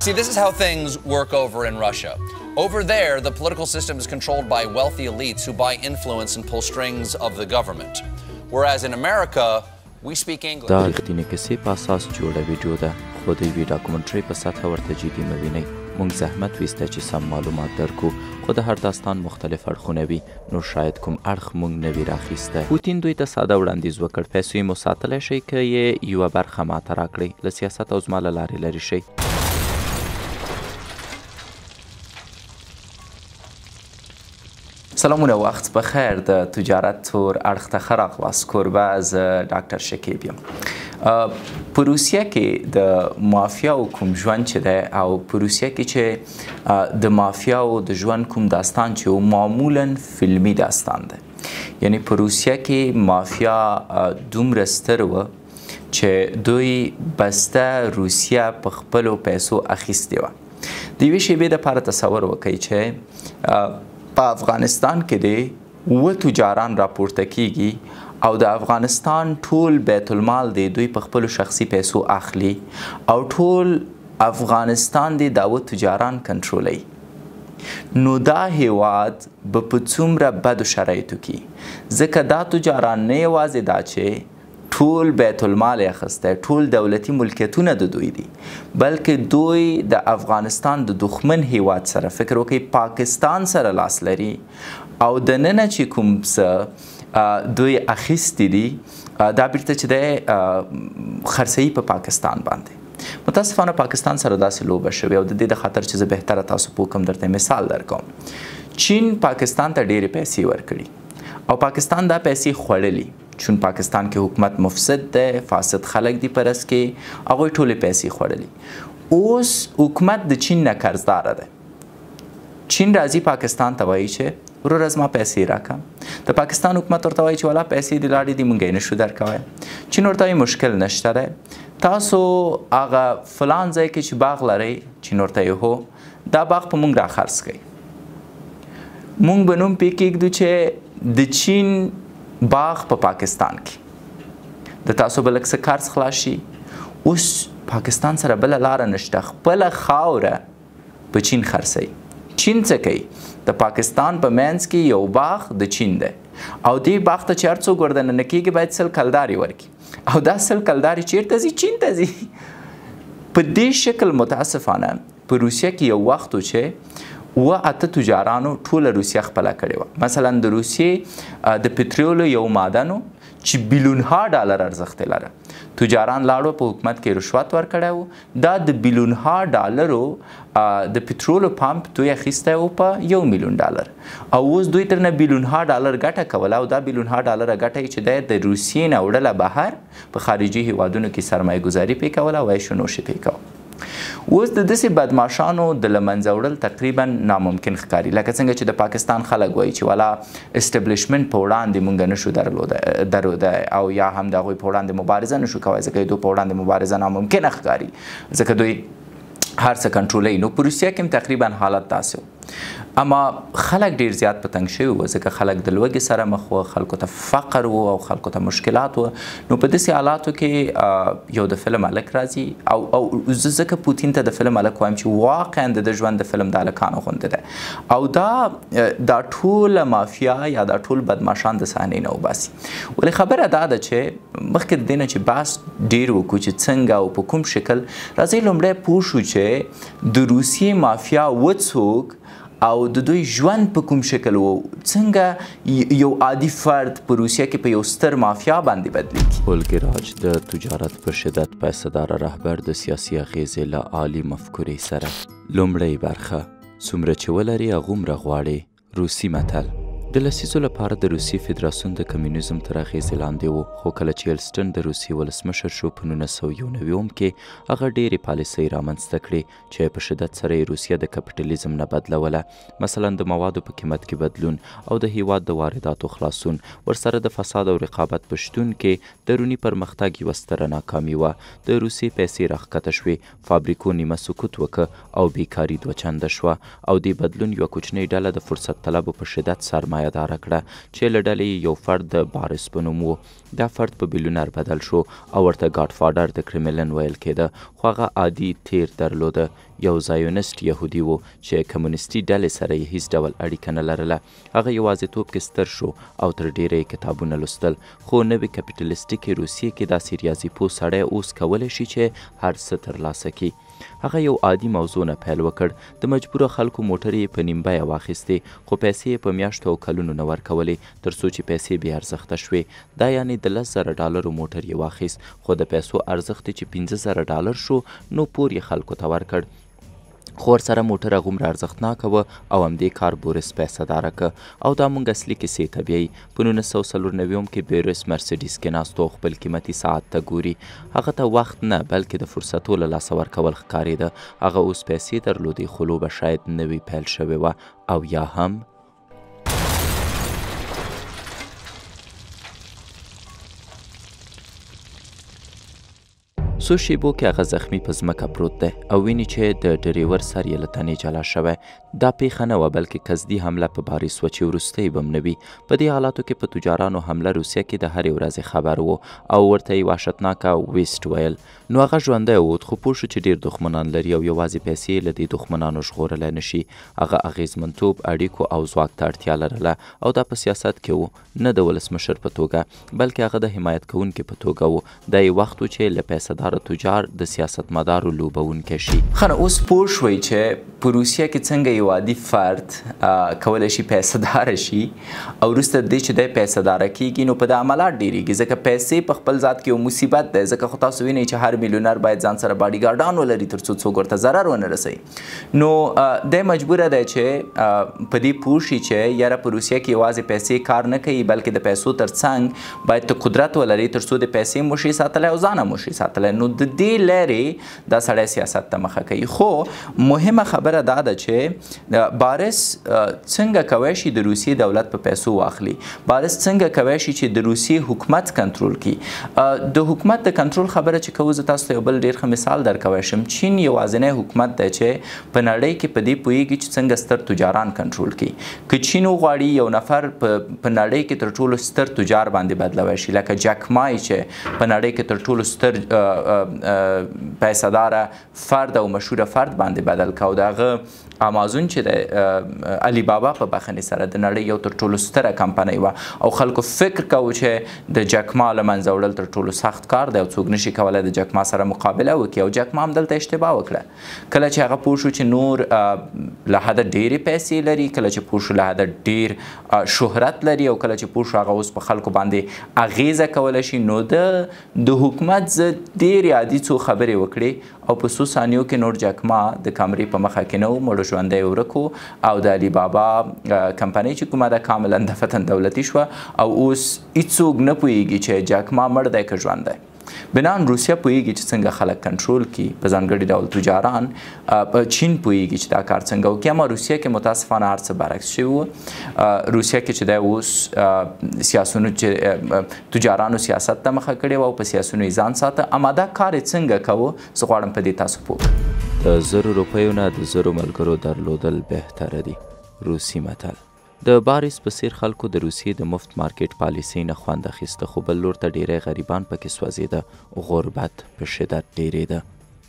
See, this is how things work over in Russia. Over there, the political system is controlled by wealthy elites who buy influence and pull strings of the government. Whereas in America, we speak English. دا رښتینې کیسې په اساس جوړه ویډیو ده، خو د یوې ډاکومنټرۍ په سطحه ورته جدي مه وینئ. موږ زحمت ویسته چې سم معلومات درکو، خو د هر داستان مختلف اړخونه وي، نو شاید کوم اړخ موږ نه وي راخیسته. پوتین دوی ته ساده وړاندیز وکړ، پیسې یې مو ساتلی شئ که یې یوه برخه ماته راکړئ، له سیاست او زما له لارې لرې شئ. سلامونه، وخت بخیر. د تجارت تور اړخ ته ښه راغلاست. کوربه زه ډاکټر شکیب یم. په روسیه کې د مافیاو کوم ژوند چې دی او په روسیه کې چې د مافیاو د ژوند کوم داستان چې و معمولا فلمي داستان دی. یعنی په روسیه کې مافیا دومره ستر و چې دوی بسته روسیه په خپلو پیسو اخیستې وه. د یوې شیبې دپاره تصور وکئ چې په افغانستان کې دی اووه تجاران راپورته کیږي او د افغانستان ټول بیت المال دی دوی په خپلو شخصي پیسو اخلي او ټول افغانستان دی دا اووه تجاران کنټرولوي. نو دا هیواد به په څومره بدو شرایطو کې، ځکه دا تجاران نه یوازې دا چې ټول بیت المال یې اخیستی، ټول دولتي ملکیتونه د دوی دي، بلکې دوی د افغانستان د دښمن هیواد سره فکر وکړئ پاکستان سره لاس لري او دننه چې کوم څه دوی اخیستی دي دا بیرته چې دی خرڅوي په پاکستان باندې. متاسفانه پاکستان سره داسې لوبه شوې او د دې د خاطر چې زه بهتره تاسو پوه کړم درته مثال درکوم. چین پاکستان ته ډېرې پیسې ورکړي او پاکستان دا پیسې خوړلي، چون پاکستان کې حکومت مفسد دی، فاسد خلک دي په رس کې، هغوی ټولې پیسې خوړلي. اوس حکومت د چین نه قرضداره دی. چین راځي پاکستان ته وایي چې وروره زما پیسې راکړه. د پاکستان حکومت ورته وایي چې والا پیسې دې لاړې دي موږ یې نشو درکوی. چین ورته وایي مشکل نشته دی، تاسو هغه فلان ځای کې چې باغ لرئ، چین ورته وایي هو، دا باغ په موږ راخرڅ کړئ. موږ به نوم پرې کږدو چې د چین باغ په پاکستان کې د تاسو به لږ څه قرض خلاص شي. اوس پاکستان سره بله لاره نشته، خپله خاوره په چین خرڅوي. چین څه کوي؟ د پاکستان په منځ کې یو باغ د چین دی او دې باغ ته چې هر څوک ورننه کېږي باید 100 کلدارې ورکړي او دا 100 کلدارې چیرته ځي؟ چین ته ځي. په دې شکل متاسفانه په روسیه کې یو وخت و چې اووه اته تجارانو ټوله روسیه خپله کړې وه. مثلا د روسیې د پترولو یو معدن چې بیلیونها ډالر ارزښت یې لره، تجاران لاړو په حکومت کې رشوت ورکړی و، دا د بیلیونها ډالرو د پترولو پمپ دوی اخیستی و په $1 میلیون او اوس دوی ترنه بیلیونها ډالر ګټه کوله او دا بیلیونها ډالره ګټه یې چې دی د روسیې نه وړله بهر په خارجي هیوادونو کې سرمایه گذاري پرې کوله او عیش و نوش یې پرې کوه. اوس د داسې بدماشانو د له منځه وړل تقریبا ناممکن ښکاري، لکه څنګه چې د پاکستان خلک وایي چې والا اسټبلیشمنټ په وړاندې مونږ نشو درلودی او یا هم د هغوی په وړاندې مبارزه نشو کولی، ځکه دوی په وړاندې مبارزه ناممکنه ښکاري ځکه دوی هر څه کنټرولوي. نو په روسیه کې هم تقریبا حالت داسې و، اما خلک ډیر زیات په تنګ شوي وو ځکه خلک د لوږې سره مخ وو، خلکو ته فقر و او خلکو ته مشکلات و. نو په داسې حالاتو کې یو د فلم هلک راځي او زه ځکه پوتین ته د فلم هلک وایم چې واقعا د ژوند د فلم د هلکانو غوندې دی او دا ټوله مافیا یا دا ټول بدماشان د صحنې نه وباسي. ولې خبره دا ده چې مخکې د دې نه چې بحث ډیر وکړو چې څنګه او په کوم شکل، راځئ لومړی پوه شو چې د روسیې مافیا وڅوک او د دوی ژوند په کوم شکل و، څنګه یو عادي فرد په روسیه کې په یو ستر مافیا باندې بدلیږي. اولګراج د تجارت په شدت پیسه‌دار رهبر د سیاسي اغیزې له عالي مفکورې سره. لومړی برخه څومره چې ولري هغومره غواړي. روسي متل. د لسیزو لپاره د روسیې فدراسیون د کمیونیزم تر اغیزې لاندې و، خو کله چې ایلسټن د روسیې ولسمشر شو په 1991 کې هغه ډېرې پالیسۍ رامنځته کړې چې په شدت سره یې روسیه د کپیټالیزم نه بدلوله. مثلا د موادو په قیمت کې بدلون او د هیواد د وارداتو خلاصون، ورسره د فساد او رقابت په شتون کې دروني پرمختګ یوه ستره ناکامي وه. د روسیې پیسې راښکته شوې، فابریکو نیمه سقوط وکړه او بیکاري 2 چنده شوه او دې بدلون یوه کوچنۍ ډله د فرصت طلبو په شدت سرمایه داره کړه چې له ډلې یو فرد د بارس په نوم و. دا فرد په بیلیونر بدل شو او ورته ګاډ فاډر د کریملن ویل کېده، خو هغه عادي تیر درلوده. یو زایونیست یهودي و چې کمونیستي ډلې سره یې هیڅ ډول اړیکه نه لرله. هغه یوازیتوب کې ستر شو او تر ډیره یې کتابونه لوستل، خو نوې کپیټلیستیکې روسیې کې داسې ریاضي پوه سړی اوس کولی شي چې هر څه ترلاسه کړي. هغه یو عادي موضوع نه پیل وکړ. د مجبوره خلکو موټرې یې په نیم بیه واخیستې، خو پیسې یې په میاشتو او کلونو نه ورکولې تر څو چې پیسې بې ارزښته شوې. دا یعنې د $10,000 موټر یې واخیست، خو د پیسو ارزښت چې $15,000 شو نو پور یې خلکو ته ورکړ. خو ورسره موټر هغومره ارزښتناکه وه او همدې کار بوریس پیسه داره که. او دا مونږ اصلي کیسې ته بیایي. په 1994 کې بوریس مرسیډیس کې ناست و خپل قیمتي ساعت ته ګوري. هغه ته وخت نه بلکې د فرصتو له لاسه ورکول ښکارېده. هغه اوس پیسې درلودې خو لوبه شاید نوې پیل شوې وه او یا هم څو شیبو کې هغه زخمی په ځمکه پروت دی او ویني چې د ډریور سر یې له تنې جلا شوی. دا پیښه نه وه بلکې قصدي حمله په باریس وه چې وروستی به هم نه وي. په دې حالاتو کې په تجارانو حمله روسیه کې د هرې ورځې خبر و او ورته یې وحشتناکه ویسټ ویل. نو هغه ژوندی ووت خو پوه شو چې ډېر دښمنان لري او یوازې پیسې یې له دې دښمنانو ژغورلی نه شي. هغه اغېزمنتوب، اړیکو او ځواک ته اړتیا لرله او دا په سیاست کې و، نه د ولسمشر په توګه بلکې هغه د حمایت کوونکي په توګه و. دا یې وخت و چې له پیسهداره تجار د سیاستمدارو لوبونکی شي. خنه اوس پوه شوئ چې په روسیه کې څنګه یو عادي فرد کولی شي پیسهداره شي او وروسته د دې چې دی پیسهداره کیږي نو په ده عملات ډېرېږي ځکه پیسې په خپل ذات کې یو مصیبت دی. ځکه خو تاسو وینئ چې هر میلیونر باید ځان سره باډیګارډان ولري تر څو څوک ورته ضرر ونه رسوي. نو دی مجبوره دی چې په دې پوه شي چې یاره په روسیه کې یوازې پیسې کار نه کوي بلکې د پیسو تر څنګ باید ته قدرت ولري تر څو د پیسې مو شي ساتلی او ځان هم شي ساتلی. نو د دې لارې دا سړی سیاست ته مخه کوي. خو مهمه خبره دا ده چې بارس څنګه کولی شي د روسیې دولت په پیسو واخلي. بارس څنګه کولی شي چې د روسیې حکومت کنټرول کړي. د حکومت د کنټرول خبره چې کوو زه تاسو ته یو بل ډېر ښه مثال درکوی شم. چین یوازینی حکومت دی چې په نړۍ کې په دې پوهېږي چې څنګه ستر تجاران کنټرول کړي. که چین وغواړي یو نفر په نړۍ کې تر ټولو ستر تجار باندې بدلوی شي لکه جک مای چې په نړۍ کې تر ټولو ستر پیسهداره فرد او مشهوره فرد باندې بدل که او د هغه امازون چې د علی بابا په بخښنې سره د نړۍ یو تر ټولو ستره کمپنۍ وه او خلکو فکر کوو چې د جک ما له منځه وړل تر ټولو سخت کار دی او څوک نشي کولی د جک ما سره مقابله وکړي او جک ما هم دلته اشتباه وکړه. کله چې هغه پوه شو چې نور له حده ډېرې پیسې لري، کله چې پوه شو له حده ډېر شهرت لري او کله چې پوه شو هغه اوس په خلکو باندې اغیزه کولی شي نو د حکومت ضد ډېرې عادي څو خبرې وکړې او په څو ثانیو کې نور جک ما د کامرې په مخه کې نه و، مړه ژوندی ورک و او د علی بابا کمپنۍ چې کومه ده کاملا دفتن دولتي شوه او اوس هیڅوک نه پوهېږي چې جک ما مړ دی که ژوندی. بنان روسیه پوهېږي چې څنګه خلک کنټرول کړي په ځانګړي ډول تجاران. چین پوهېږي چې دا کار څنګه وکړي. اما روسیه کې متاسفانه هر څه برعکس شوي وو. روسیه کې چې دی اوس سیاسونو چې تجارانو سیاست ته مخه کړې وه او په سیاسونو یې ځان ساته. اما دا کار یې څنګه کوو زه غواړم په دې تاسو پوه کړم. د 1,000 روپیو نه د 1,000 ملګرو درلودل بهتره دي. روسي متل. د باریس په څیر خلکو د روسیې د مفت مارکیټ پالیسۍ نه خوند اخیسته خو بل لور ته ډیری غریبان پکې سوځېده. غربت په شدت ډیرېده.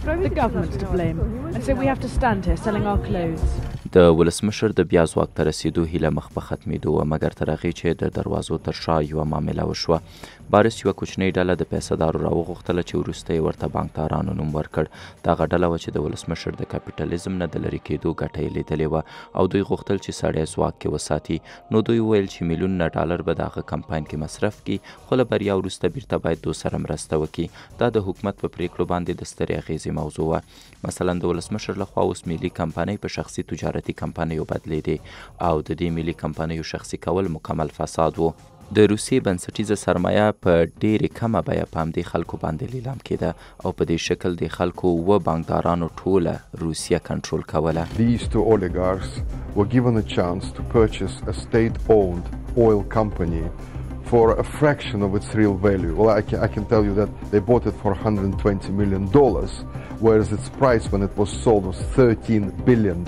The government's to blame, and so we have to stand here selling our clothes. د ولسمشر د بیا ځواک ته رسیدو هیله مخ په ختمېدو وه مګر تر هغې چې د دروازو تر شا یوه معامله وشوه. بارس یوه کوچنۍ ډله د پیسهدارو راوغوښتله چې وروسته یې ورته بانکدارانو نوم ورکړ. د هغه ډله وه چې د ولسمشر د کاپیټالیزم نه د لرې کېدو ګټه یې لیدلې وه او دوی غوښتل چې سړی ځواک کې وساتي. نو دوی وویل چې میلیونونه ډالر به د هغه کمپاین کې مصرف کړي خو له بریا وروسته بیرته باید دوی سره مرسته وکړي. دا د حکومت په پریکړو باندې د سترې اغېزې موضوع وه. مثلا د ولسمشر لخوا اوس ملي کمپنۍ په شخصي تجارتي کمپنیو بدلېدې او د دې ملي کمپنیو شخصي کول مکمل فساد و. د روسیې بنسټیزه سرمایه په ډېرې کمه بیه په همدې خلکو باندې لیلام کېده او په دې شکل د خلکو و بانکدارانو ټوله روسیه کنټرول کوله. These two oligarchs were given a chance to purchase a state-owned oil company for a fraction of its real value. Well, I can tell you that they bought it for $120 million, whereas its price when it was sold was $13 billion.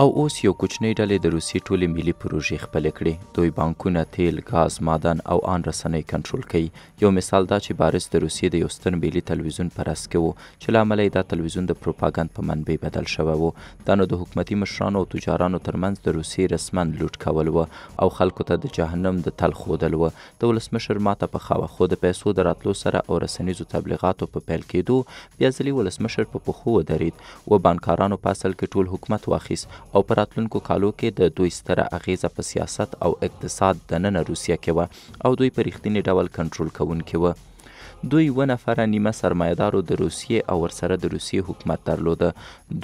او اوس یو کوچنۍ ډلې د روسیې ټولې ملي پروژې خپلې کړي. دوی بانکونه، تیل، ګاز، معدن او ان رسنۍ کنټرول کوي. یو مثال دا چې بارس د روسیې د یو ستر ملي تلویزیون په رأس کې و چې له امله یې دا تلویزیون د پروپاګند په منبع بدل شوی و. دا نو د حکومتي مشرانو او تجارانو ترمنځ د روسیې رسمن لوټ کول و او خلکو ته د جهنم د تل ښودل و. د ولسمشر ماته پخه وه، خو د پیسو د راتلو سره او رسنیزو تبلیغاتو په پیل کېدو بیا ځلې ولسمشر په پښو ودرېد و. بانکارانو په اصل کې ټول حکومت واخیست او په راتلونکو کالو کې د دوی ستره اغیزه په سیاست او اقتصاد دننه روسیه کې وه او دوی په رښتیني ډول کنټرول کوونکي وه. دوی 2 نفره نیمه سرمایه‌دارو د روسیې او ورسره د روسیې حکومت درلوده.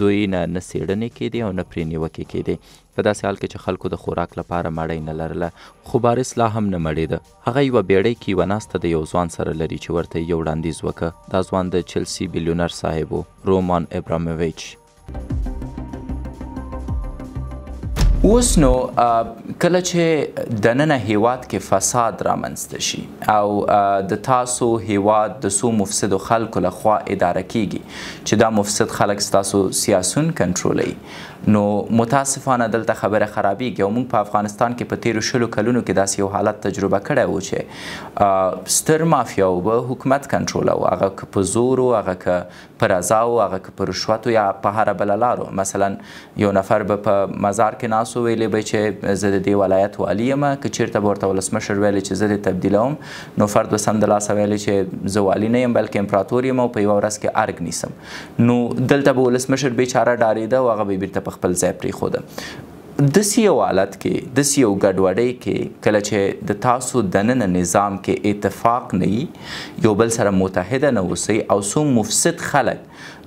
دوی نه څېړنې کېدې او نه پرې نیوکې کېدې. په داسې حال کې چې خلکو د خوراک لپاره مړۍ نه لرله، خو بارس لا هم نه مړېده. هغه یوه بیړۍ کې یوه ناسته د یو ځوان سره لري چې ورته یې یو وړاندیز وکړه. دا ځوان د چلسي بیلیونر صاحب و، رومان ابرامویچ. اوس نو کله چې دننه هیواد کې فساد رامنځته شي او د تاسو هیواد د څو مفسدو خلکو لخوا اداره کیږي چې دا مفسد خلک ستاسو سیاسون کنټرولوي، نو متاسفانه دلته خبره خرابیږي. او موږ په افغانستان کې په تیرو 20 کلونو کې داسې یو حالت تجربه کړی و چې ستر مافیاو به حکومت کنټرولوه، هغه که په زور و، هغه که په رضا و، هغه که په رشوت یا په هره بله لارو. مثلا یو نفر به په مزار کې ناست ویلی به چې زه د دې ولایت والي یم، که چېرته به ورته ولسمشر ویلی چې زه دې تبدیلوم، نو فرد به سمدلاسه ویلی چې زه والي نه یم بلکې امپراتور یم او په یوه ورځ کې ارګ نیسم. نو دلته به ولسمشر بیچاره ډارېده او هغه به بیرته په خپل ځای پرېښوده. داسې یو حالت کې، داسې یو ګډوډۍ کې کله چې د تاسو دننه نظام کې اتفاق نه وي، یو بل سره متحده نه اوسئ او څو مفسد خلک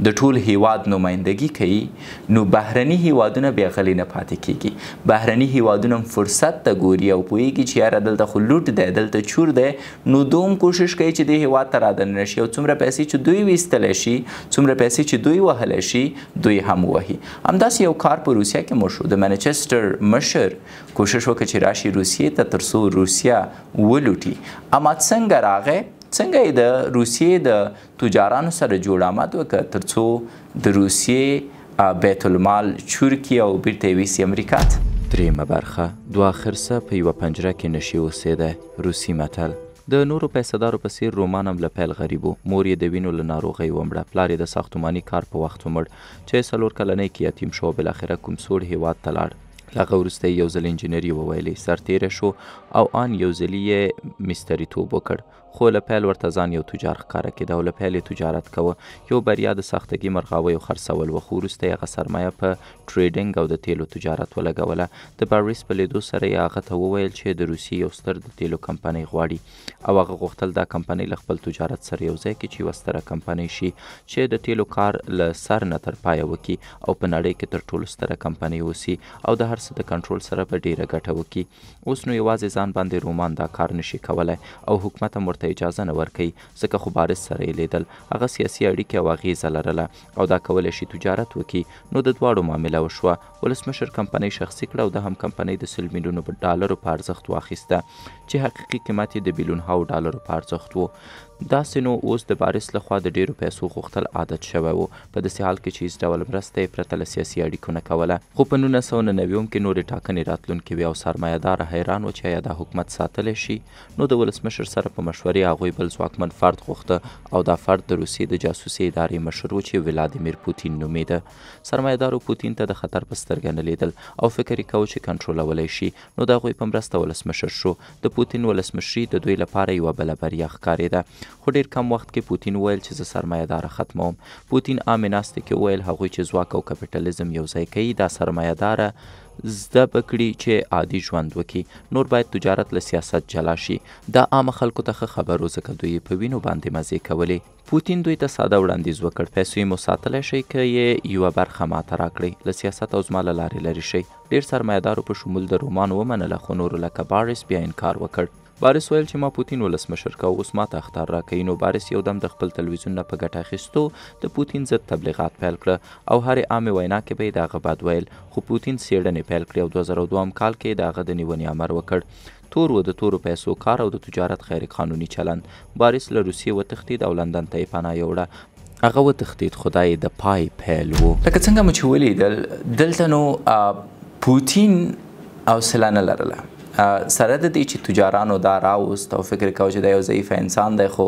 د ټول هیواد نمایندګي کوي، نو بهرني هیوادونه بیا غلی نه پاتې کیږي. بهرني هیوادونه فرصت ته ګوري او پوهیږي چې یاره دلته خو لوټ دی، دلته چور دی، نو دوم کوشش کوي چې دې هیواد ته رادننه شي او څومره پیسې چې دوی ویستلی شي، څومره پیسې چې دوی وهلی شي، دوی هم وهي. همداسې یو کار په روسیه کې مو شو. د مانچسټر مشر کوشش وکړه چې راشي روسیې ته تر څو روسیه ولوټي. اما څنګه راغی؟ څنګه یې د روسیې د تجارانو سره جوړ آمد وکړه تر څو د روسیې بیت المال چور کړي او بیرته یې ویسي امریکا ته. درېیمه برخه، دوه خرسه په یوه پنجره کې نشي اوسېدی. روسي متل. د نورو پیسهدارو په څېر رومان هم له پیل غریب و. مور یې د وینو له ناروغۍ ومړه، پلار یې د ساختماني کار په وخت ومړ چې 4 کلنۍ کې یتیم شو او بالاخره کوم سوړ هیواد ته لاړ. له هغه وروسته یې یو ځل انجینري وویلې، سرتیری شو او ان یو ځلي یې مستریتوب وکړ. خو له پیل ورته ځان یو تجار ښکاره کېده او له پیل یې تجارت کوه. یو بریا د ساختګي مرغاویو خرڅول و، خو وروسته یې هغه سرمایه په ټریډینګ او د تیلو تجارت ولګوله. د بارس په لیدو سره یې هغه ته وویل چې د روسیې یو ستر د تیلو کمپنۍ غواړي او هغه غوښتل دا کمپنۍ له خپل تجارت سره یو ځای کړي چې یوه ستره کمپنۍ شي چې د تیلو کار له سر نه تر پایه وکړي او په نړۍ کې تر ټولو ستره کمپنۍ اوسي او د هر څه د کنټرول سره به ډیره ګټه وکړي. اوس نو یوازې ځان باندې رومان دا کار نشي کولی او حکومت هم ورته اجازه نه ورکوي، ځکه خو بارس سره یې لیدل، هغه سیاسي اړیکې او اغیزه لرله او دا کولی شي تجارت وکړي. نو د دواړو معامله وشوه. ولسمشر کمپنۍ شخصي کړه او د هم کمپنۍ د 100 میلیونو ډالرو په ارزښت واخیسته چې حقیقي قیمت یې د بیلیونهاو ډالرو په ارزښت و. داسې نو اوس د بارس لخوا د ډیرو پیسو غوښتل عادت شوی و، په داسې حال کې چې هیڅ ډول مرسته یې پرته له سیاسي اړیکو نه کوله. خو په 1999 کې نورې ټاکنې راتلونکې وې او سرمایهداره حیران و چې آیا دا حکومت ساتلی شي. نو د ولسمشر سره په مشورې هغوی بل ځواکمن فرد غوښته او دا فرد د روسیې د جاسوسي ادارې مشر و چې ولادیمیر پوتین نومیده. سرمایهدارو پوتین ته د خطر په سترګه نه لیدل او فکر یې کوه چې کنټرولولی شي. نو د هغوی په مرسته ولسمشر شو. د پوتین ولسمشري د دوی لپاره یوه بله بریا ښکارېده. خو ډېر کم وخت کې پوتین وویل چې زه سرمایهداره ختموم. پوتین عامې ناستې کې وویل هغوی چې ځواک او کپیټالیزم یو ځای کوي دا سرمایهداره زده به کړي چې عادي ژوند وکړي. نور باید تجارت له سیاست جلا شي. دا عامه خلکو ته ښه خبر و ځکه دوی په وینو باندې مزې کولې. پوتین دوی ته ساده وړاندیز وکړ، پیسو یې مو ساتلی شئ که یې یوه برخه ماته راکړئ، له سیاست او زما له لارې لرې شئ. ډېر سرمایهدارو په شمول د رومان ومنله، خو نورو لکه بارس بیا انکار وکړ. بارس ویل چې ما پوتین ولسمشر کا اوس ماته اخطار راکوي. نو بارس یو دم د خپل تلویزیون نه په ګټه اخیستو د پوتین ضد تبلیغات پیل کړه او هرې عامې وینا کې به یې د هغه بد ویل. خو پوتین څېړنې پیل کړې او 2002 کال کې د هغه د نیونې امر وکړ. تور و د تورو پیسو کار او د تجارت غیر قانوني چلند. بارس له روسیې وتښتېد او لندن ته یې پناه یوړه. هغه وتښتېد خو دا یې د پای پیل و. لکه څنګه مو چې ولیدل دلته نو پوتین حوصله نه لرله سره د دې چې تجارانو دا راوست او فکر کوه چې دا یو ضعیفه انسان دی خو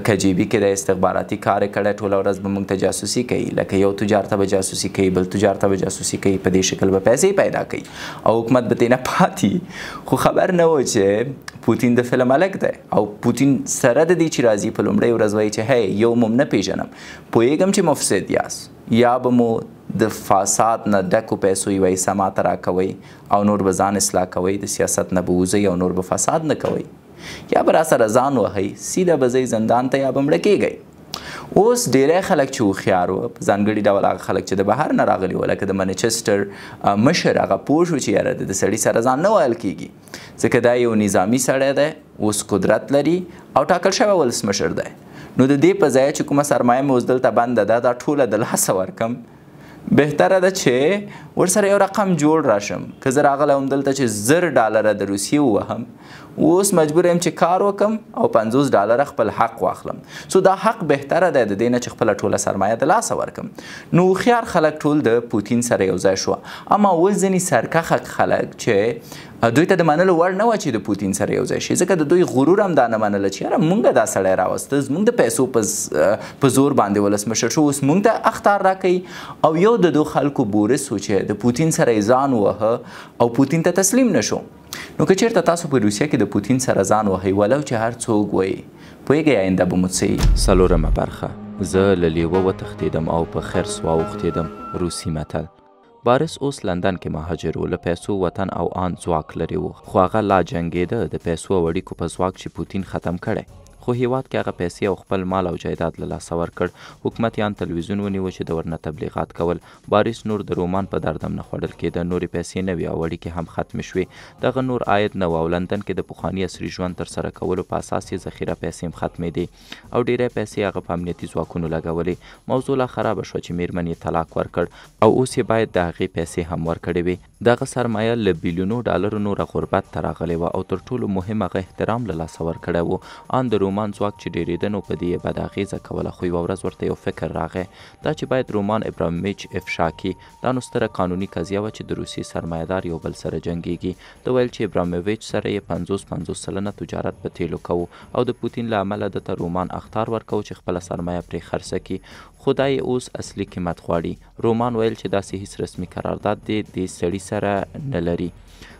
کجیبي کې د استخباراتي کار یې کړی ټوله ورځ به موږ ته جاسوسي کوي لکه یو تجار ته به جاسوسي کوي بل تجار ته به جاسوسي کوي په دې شکل به پیسې پیدا کوي او حکومت به ترې نه پاتې خو خبر نه و چې پوتین د فلم هلک دی او پوتین سره د دې چې راځي په لومړۍ ورځ وایي چې هی یو مو نه پېژنم پوهېږم چې مفسد یاست یا به مو د فساد نه ډکو پیسو یوه حصه ماته راکوئ او نور به ځان اصلاح کوئ د سیاست نه به وځئ او نور به فساد نه کوئ یا به راسره ځان وهئ سیده به ځئ زندان ته یا به مړه کیږئ. اوس ډیری خلک چې هوښیار وه په ځانګړي ډول هغه خلک چې د بهر نه راغلي وه لکه د منچسټر مشر هغه پوه شو چې یاره د سړي سره ځان نه وهل کیږي ځکه دا یو نظامي سړی دی اوس قدرت لري او ټاکل شوی ولسمشر دی نو د دې په ځای چې کومه سرمایه مې اوس دلته بنده ده دا ټوله د لاسه ورکم بهتره ده چې ورسره یو رقم جوړ راشم که زه راغلی وم دلته چې $10 د روسیې ووهم اوس مجبور یم چې کار وکم او $50 خپل حق واخلم سو دا حق بهتره دی د دې نه چې خپله ټوله سرمایه د لاسه ورکم. نو هوښیار خلک ټول د پوتین سره یو ځای شوه اما اوس ځینې سرکښه خلک چې دوی ته د منلو وړ نه وه چې د پوتین سره یو ځای شي ځکه د دوی غرور هم دا نه منله چې یاره مونږ دا سړی راوسته زموږ د پیسو په زور باندې ولسمشر شو اوس مونږ ته اخطار راکوي او یو د دو خلکو بورس و چې د پوتین سره یې ځان وهه او پوتین ته تسلیم نشو. نو که چېرته تاسو په روسیه کې د پوتین سره ځان وهئ ولو چې هر څوک وایي پوهېږئ آینده به مو څه وي. 4مه برخه زه له لیوه وتښتېدم او په خرس واوښتېدم. روسي متل. بارس اوس لندن کې مهاجر و له پیسو وطن او آن ځواک لري و خو هغه لا جنګېده د پیسو او اړیکو په ځواک چې پوتین ختم کړی خو هیواد کې هغه پیسې او خپل مال او جایداد له لاسه ورکړ. حکومت یان تلویزیون ونیوه چې د ورنه تبلیغات کول. بارس نور د رومان په دردم نه خوړل کېده نورې پیسې نه وې او اړیکې هم ختمې شوې دغه نور عاید نه و او لندن کې د پخواني عصري ژوند ترسره کولو په اساس یې ذخیره پیسې هم ختمېدې او ډیری پیسې هغه په امنیتي ځواکونو لګولې. موضوع لا خرابه شوه چې میرمن یې طلاق ورکړ او اوس یې باید د هغې پیسې هم ورکړې وې. دغه سرمایه له بیلیونو ډالرو نوره غربت ته راغلې وه او تر ټولو مهم هغه احترام له لاسه ورکړی و. ان د رومان ځواک چې ډېرېده نو په دې یې بد اغېزه کوله خو یوه ورځ ورته یو فکر راغی دا چې باید رومان ابرامیچ افشا کړي. دا نو ستره قانوني قضیه وه چې د روسي سرمایهدار یو بل سره جنګېږي. ده ویل چې ابرامیویچ سره یې 50-50 تجارت په تیلو کوو او د پوتین له امله ده ته رومان اخطار ورکوو چې خپله سرمایه پرې خرڅه کړي خو دا یې اوس اصلي قیمت غواړي. رومان ویل چې داسې هیڅ رسمي قرارداد دې سړي سره نه لري.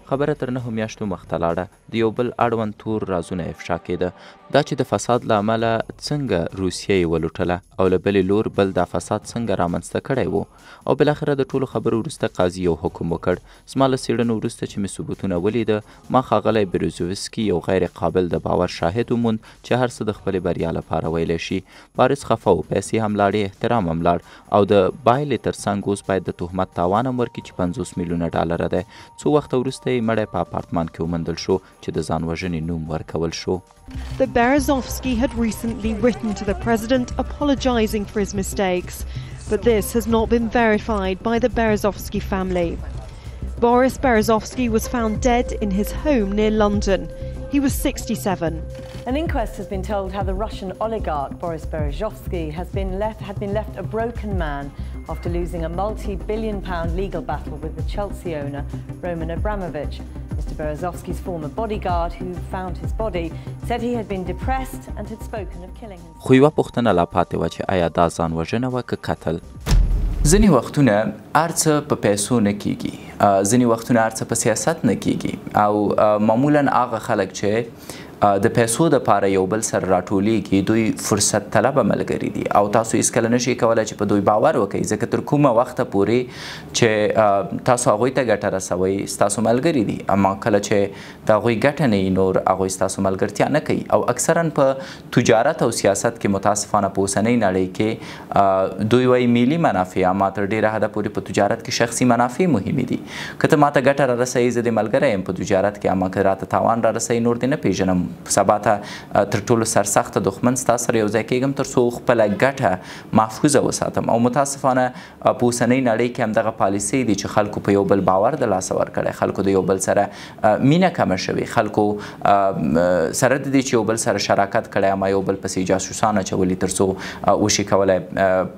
خبره تر 9 میاشتو مخته لاړه د یو بل اړوند تور رازونه افشا کېده دا چې د فساد له امله څنګه روسیه یې ولوټله او له بلې لور بل دا فساد څنګه رامنځته کړی و او بالاخره د ټولو خبرو وروسته قاضي یو حکم وکړ. زما له څېړنو وروسته چې مې ثبوتونه ولیده ما ښاغلی بروزوفسکي یو غیر قابل د باور شاهد وموند چې هر څه د خپلې بریا لپاره ویلی شي. بارس خفه و پیسې هم لاړې احترام هم لاړ او د بایلې تر څنګ اوس باید د تهمت تاوان هم ورکړي چې $50 میلیونه دی. څو وخته وروسته مړی په اپارتمان کې ومندل شو چې د ځان وژنې نوم ورکول شو. that Berezovsky had recently written to the president apologizing for his mistakes, but this has not been verified by the Berezovsky family. Boris Berezovsky was found dead in his home near London. He was 67. An inquest has been told how the Russian oligarch Boris Berezovsky had been left a broken man after losing a multi-billion-pound legal battle with the Chelsea owner Roman Abramovich. Mr. Berezovsky's former bodyguard, who found his body, said he had been depressed and had spoken of killing himself. خو یوه پوښتنه لا پاتې وه چې آیا دا ځان وژنه وه که قتل؟ ځینې وختونه هر څه په پیسو نه کیږي، ځینې وختونه هر څه په سیاست نه کیږي او معمولا هغه خلک چې د پیسو دپاره یو بل سره راټولیږي دوی فرصت طلبه ملګري دي او تاسو هیڅکله نشئ کولی چې په دوی باور وکړئ ځکه تر کومه وخته پورې چې تاسو هغوی ته ګټه رسوئ ستاسو ملګري دي، اما کله چې د هغوی ګټه نه وي نور هغوی ستاسو ملګرتیا نه کوي. او اکثرا په تجارت او سیاست کې متاسفانه په اوسنۍ نړۍ کې دوی وایي ملي منافع اما تر ډېره حده پورې په تجارت کې شخصي منافع مهمې دي. که ته ماته ګټه را رسوي زه دې ملګری یم په تجارت کې، اما که راته تاوان را رسوي نور دې نه پېژنم سبا ته تر ټولو سرسخته دښمن ستا سره یو ځای کېږم تر څو خپله ګټه محفوظه وساتم. او متاسفانه په اوسنۍ نړۍ کې همدغه پالیسۍ دي چې خلکو په یو بل باور د لاسه ورکړی، خلکو د یو بل سره مینه کمه شوې، خلکو سره د دې چې یو بل سره شراکت کړی اما یو بل پسې جاسوسان اچولي تر څو وشي کولی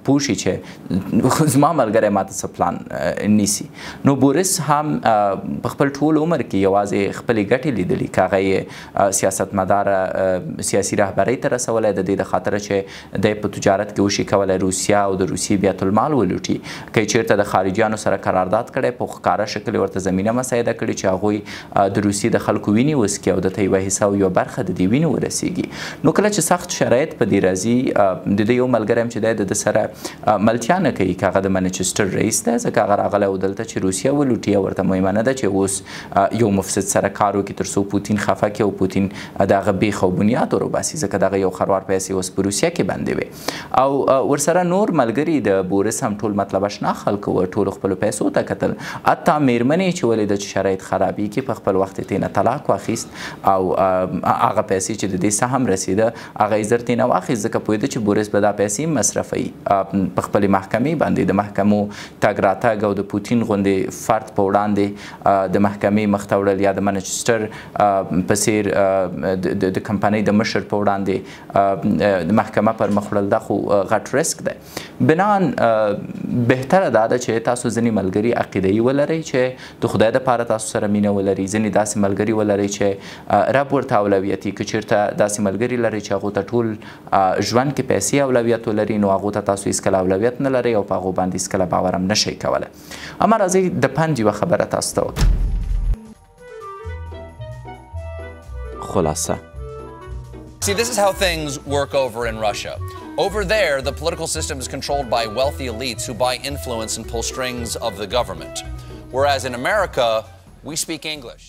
پوه شي چې زما ملګری ماته څه پلان نیسي. نو بوریس هم په خپل ټول عمر کې یوازې خپلې ګټې لیدلي، که هغه یې سیاستمداره سیاسي رهبرۍ ته رسولی د دې د خاطره چې دی په تجارت کې وشي کولی روسیه او د روسیې بیت المال ولوټي. که یې چېرته د خارجیانو سره قرارداد کړی په ښکاره شکل ورته زمینه مساعده کړي چې هغوی د روسیې د خلکو وینې وڅکي او دته یوه حصه او یوه برخه د دې وینې ورسیږي. نو کله چې سخت شرایط په دې راځي د دې یو ملګری هم چې دی د سره ملتیا نه کوي، که هغه د منچسټر رئیس دی ځکه هغه راغلی و دلته چې روسیه ولوټي او ورته مهمه نه ده چې اوس یو مفسد سره کار وکړي تر څو پوتین خفه کړي او پوتین د هغه بیخ او بنیاد وروباسي ځکه دغه یو خروار پیسې اوس په روسیه کې بندې وې. او ورسره نور ملګري د بوریس هم ټول مطلب اشنا خلکو و، ټولو خپلو پیسو ته کتل، حتی مېرمنې چې ولیده چې شرایط خرابېږي په خپل وخت یې ترېنه طلاق واخیست او هغه پیسې چې د دې څه هم رسېده هغه یې زر ترېنه واخیست ځکه پوهېده چې بوریس به دا پیسې مصرفوي په خپلې محکمې باندې. د محکمو تګ راتګ او د پوتین غوندې فرد په وړاندې د محکمې مخ ته وړل یا د منچسټر په څېر د کمپنۍ د مشر په وړاندې د محکمه پر مخ وړل دا خو غټ رسک دی. بنان بهتره دا ده چې تاسو ځینې ملګري عقیدهیي ولرئ چې د خدای دپاره تاسو سره مینه ولرئ، ځینې داسې ملګري ولرئ چې رب ورته اولویت یي. که چېرته داسې ملګري لرئ چې هغو ته ټول ژوند کې پیسې اولویت ولري نو هغو ته تاسو هېڅکله اولویت نه لرئ او په هغو باندې هېڅکله باور هم نشئ کولی. اما راځئ د پند یوه خبره تاسو ته وکړم. خلاصه. See, this is how things work over in Russia. Over there, the political system is controlled by wealthy elites who buy influence and pull strings of the government. Whereas in America, we speak English.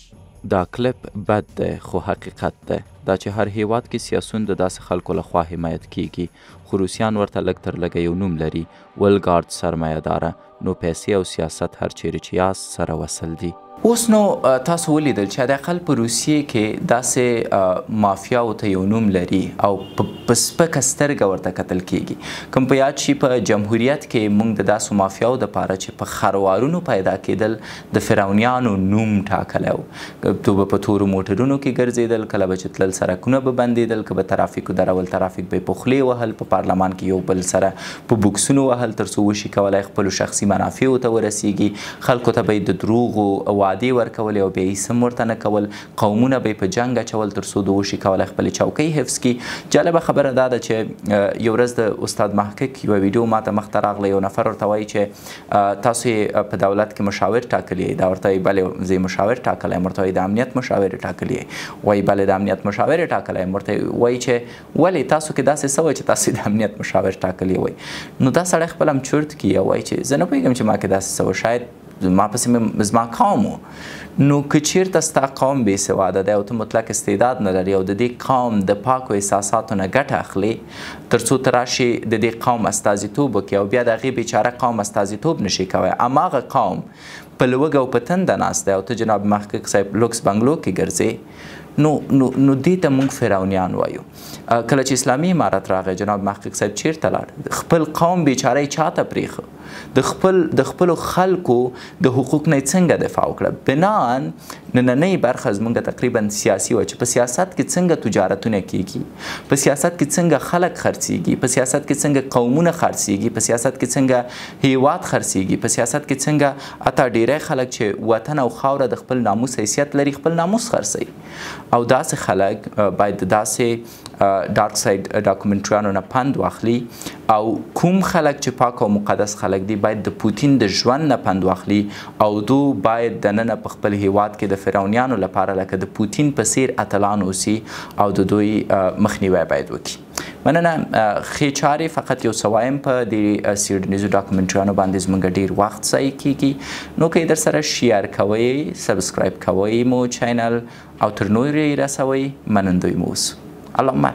دا کلیپ بد دی خو حقیقت دی. دا چې هر هیواد کې سیاسون د داسې خلکو لخوا حمایت کیږي خو روسیان ورته لږ تر لږه یو نوم لري، ولګارد سرمایه داره، نو پیسې او سیاست هر چیرې چې یاست سره وصل دي. اوس نو تاسو ولیدل چې حداقل په روسیې کې داسې مافیاو ته یو نوم لري او په سپکه سترګه ورته کتل کیږي. کوم په یاد شي په جمهوریت کې موږ د داسو مافیاو دپاره چې په خروارونو پیدا کېدل د فرعونیانو نوم ټاکلی و. تو به په تورو موټرونو کې ګرځېدل، کله به چې تلل سرکونه به بندېدل، که به ترافیکو درول ترافیک به یې په خولې وهل، په پارلمان کې یو بل سره په بوکسونو وهل تر څو وشي کولی خپلو شخصي منافعو ته ورسیږي. خلکو ته به یې د دروغو وعدې ورکولې او بیا یې سم ورته نه کول، قومونه به یې په جنګ اچول تر څو د وشي کولی خپلې چوکۍ حفظ کړي. جالبه خبره دا ده چې یو ورځ د استاد محقق یوه ویډیو ماته مخته راغله، یو نفر ورته وایي چې تاسو یې په دولت کې مشاور ټاکلی یې. دا ورته وایي بلې زه یې مشاور ټاکلی یم. ورته وایي د امنیت مشاور یې ټاکلی یې. وایي بلې د امنیت مشاور یې ټاکلی یم. ورته وایي چې ولې تاسو کې داسې څه وایي چې تاسو د امنیت مشاور ټاکلی وایي. نو دا سړی خپل هم چورت کړي او وایي چې زه نه پوهېږم چې ما کې داسې څه و، شاید ما پسې زما قوم و. نو که چیرته ستا قوم بې سواده دی او ته مطلق استعداد نه لري او د دې قوم د پاکو احساساتو نه ګټه اخلي تر څو ته راشې د دې قوم استازیتوب وکړي او بیا د هغې بیچاره قوم استازیتوب نشي کوی، هماغه قوم په لوږه او په تنده ناست دی او ته جناب محقق صاحب لوکس بنګلو کې ګرځې، نو دې ته موږ فرعونیان وایو. کله چې اسلامي امارت راغی جناب محقق صاحب چیرته لاړ؟ خپل قوم بیچاره یې چاته پرېښه؟ د خپلو خلکو د حقوق نه څنګه دفاع وکړه؟ بنان نننۍ برخه زموږ تقریبا سیاسي وه چې په سیاست کې څنګه تجارتونه کیږي، په سیاست کې څنګه خلک خرڅیږي، په سیاست کې څنګه قومونه خرڅیږي، په سیاست کې څنګه هیواد خرڅیږي، په سیاست کې څنګه حتی ډیری خلک چې وطن او خاوره د خپل ناموس حیثیت لري خپل ناموس خرڅوي. او داسې خلک باید داسې ډارک ساید ډاکومنټریانو نه پند واخلي او کوم خلک چې پاک او مقدس خلک دي باید د پوتین د ژوند نه پند واخلي او دو باید دننه په خپل هیواد کې د فرعونیانو لپاره لکه د پوتین په څیر اتلان اوسي او د دوی مخنیوی باید وکړي. مننه. ښې چارې فقط یو څه وایم، په دې څېړنیزو ډاکومنټریانو باندې زموږ ډېر وخت ضایع کیږي، نو که یې در سره شیر کوئ، سبسکرایب کوئ مو چینل او تر نورې رسوئ، منندوی مو اوسو. اللهم